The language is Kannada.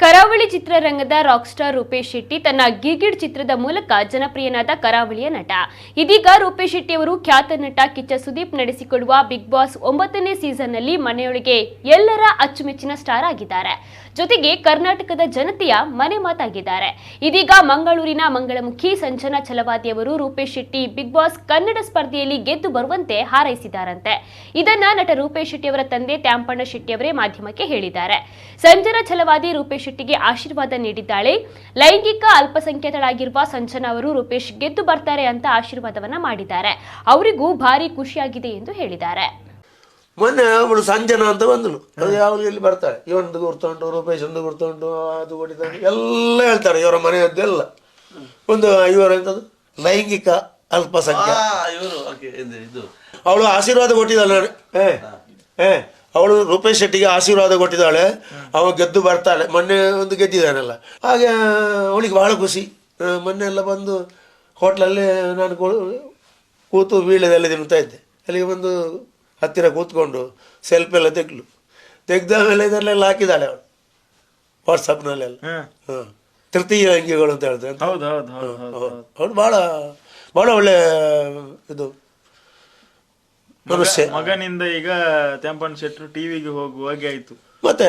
ಕರಾವಳಿ ಚಿತ್ರರಂಗದ ರಾಕ್ ಸ್ಟಾರ್ ರೂಪೇಶ್ ಶೆಟ್ಟಿ ತನ್ನ ಗಿರ್ಗಿಡ್ ಚಿತ್ರದ ಮೂಲಕ ಜನಪ್ರಿಯನಾದ ಕರಾವಳಿಯ ನಟ. ಇದೀಗ ರೂಪೇಶ್ ಶೆಟ್ಟಿ ಅವರು ಖ್ಯಾತ ನಟ ಕಿಚ್ಚ ಸುದೀಪ್ ನಡೆಸಿಕೊಡುವ ಬಿಗ್ ಬಾಸ್ 9ನೇ ಸೀಸನ್ನಲ್ಲಿ ಮನೆಯೊಳಗೆ ಎಲ್ಲರ ಅಚ್ಚುಮೆಚ್ಚಿನ ಸ್ಟಾರ್ ಆಗಿದ್ದಾರೆ. ಜೊತೆಗೆ ಕರ್ನಾಟಕದ ಜನತೆಯ ಮನೆ ಮಾತಾಗಿದ್ದಾರೆ. ಇದೀಗ ಮಂಗಳೂರಿನ ಮಂಗಳಮುಖಿ ಸಂಜನಾ ಛಲವಾದಿ ಅವರು ರೂಪೇಶ್ ಶೆಟ್ಟಿ ಬಿಗ್ ಬಾಸ್ ಕನ್ನಡ ಸ್ಪರ್ಧೆಯಲ್ಲಿ ಗೆದ್ದು ಬರುವಂತೆ ಹಾರೈಸಿದ್ದಾರಂತೆ. ಇದನ್ನ ನಟ ರೂಪೇಶ್ ಶೆಟ್ಟಿ ಅವರ ತಂದೆ ತ್ಯಾಂಪಣ್ಣ ಶೆಟ್ಟಿ ಅವರೇ ಮಾಧ್ಯಮಕ್ಕೆ ಹೇಳಿದ್ದಾರೆ. ಸಂಜನಾ ಛಲವಾದಿ ರೂಪೇಶ್ ಶೆಟ್ಟಿಗೆ ಆಶೀರ್ವಾದ ನೀಡಿದ್ದಾಳೆ. ಲೈಂಗಿಕ ಅಲ್ಪಸಂಖ್ಯಾತಳಾಗಿರುವ ಸಂಜನಾ ಅವರು ರೂಪೇಶ್ ಗೆದ್ದು ಬರ್ತಾರೆ ಅಂತ ಆಶೀರ್ವಾದವನ್ನ ಮಾಡಿದ್ದಾರೆ. ಅವರಿಗೂ ಭಾರಿ ಖುಷಿಯಾಗಿದೆ ಎಂದು ಹೇಳಿದ್ದಾರೆ. ಮೊನ್ನೆ ಅವಳು ಸಂಜನಾ ಅಂತ ಬಂದಳು. ಅದು ಯಾವಾಗ ಇಲ್ಲಿ ಬರ್ತಾಳೆ, ಇವನದು ಗುರ್ತುಂಟು, ರೂಪೇಶ್ ಒಂದು ಗುರ್ತುಂಟು, ಅದು ಹೊಡಿತಾನೆ ಎಲ್ಲ ಹೇಳ್ತಾರೆ. ಇವರ ಮನೆಯದ್ದೆಲ್ಲ ಒಂದು ಇವರ ಎಂಥದ್ದು ಲೈಂಗಿಕ ಅಲ್ಪಸಂಖ್ಯಾತ. ಅವಳು ಆಶೀರ್ವಾದ ಕೊಟ್ಟಿದ್ದಾಳೆ. ಅವಳು ರೂಪೇಶ್ ಶೆಟ್ಟಿಗೆ ಆಶೀರ್ವಾದ ಕೊಟ್ಟಿದ್ದಾಳೆ. ಅವ ಗೆದ್ದು ಬರ್ತಾಳೆ. ಮೊನ್ನೆ ಒಂದು ಗೆದ್ದಿದ್ದಾನಲ್ಲ, ಹಾಗೆ ಅವಳಿಗೆ ಬಹಳ ಖುಷಿ. ಮೊನ್ನೆ ಎಲ್ಲ ಬಂದು ಹೋಟ್ಲಲ್ಲಿ ನಾನು ಕೂತು ವೀಳ್ಯದಲ್ಲಿ ತಿನ್ನುತ್ತಾ ಇದ್ದೆ. ಅಲ್ಲಿಗೆ ಬಂದು ಹತ್ತಿರ ಕೂತ್ಕೊಂಡು ಸೆಲ್ಫಿ ಎಲ್ಲ ತೆಗ್ದ ಮೇಲೆ ಇದರಲ್ಲೆಲ್ಲ ಹಾಕಿದ್ದಾಳೆ ಅವಳು ವಾಟ್ಸಪ್ನಲ್ಲೆಲ್ಲ. ತೃತೀಯ ಅಂಗಿಗಳು ಅಂತ ಹೇಳ್ತಾರೆ. ಅವಳು ಭಾಳ ಭಾಳ ಒಳ್ಳೆ ಇದು ಮನುಷ್ಯ. ಮಗನಿಂದ ಈಗ ತ್ಯಾಂಪಣ್ಣ ಶೆಟ್ರು ಟಿವಿಗೆ ಹೋಗುವಾಗೆ ಆಯ್ತು. ಮತ್ತೆ